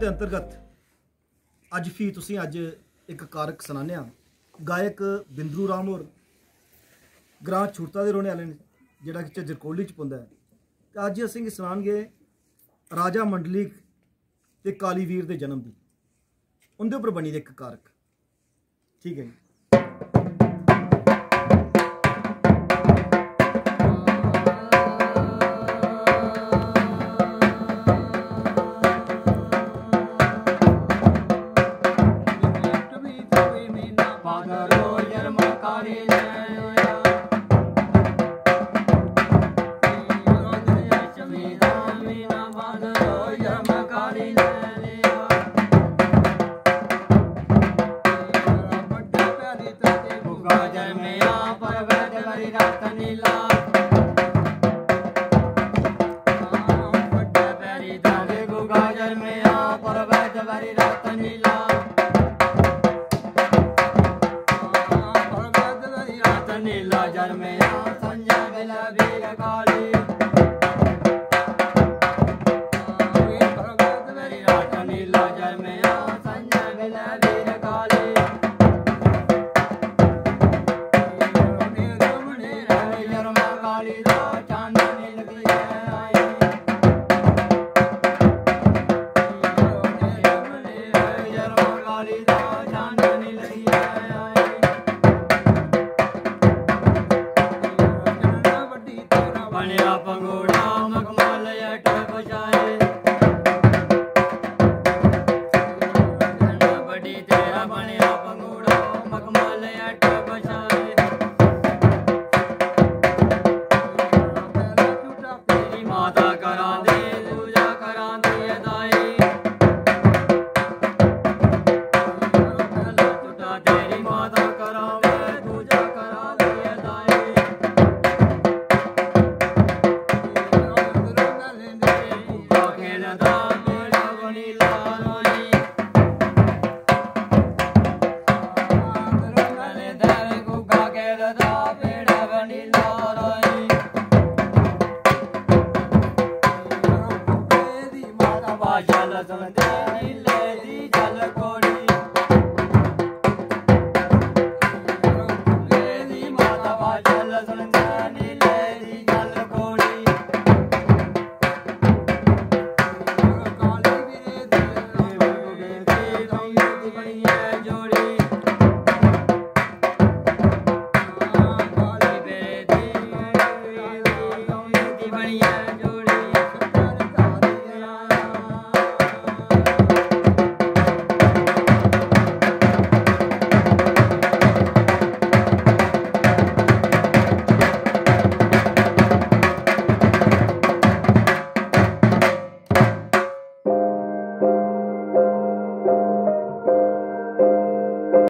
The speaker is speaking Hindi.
के अंतर्गत अज भी तुसी अज एक कारक सुनाने गायक बिंदरू राम और ग्रां छुरता के रोने वाले ने जिहड़ा कि झरकोली च पौंदा है। तो अज असीं सुनांगे राजा मंडलीक ते कालीवीर के जन्म की उनके उपर बनी एक कारक। ठीक है जी। बढ़िया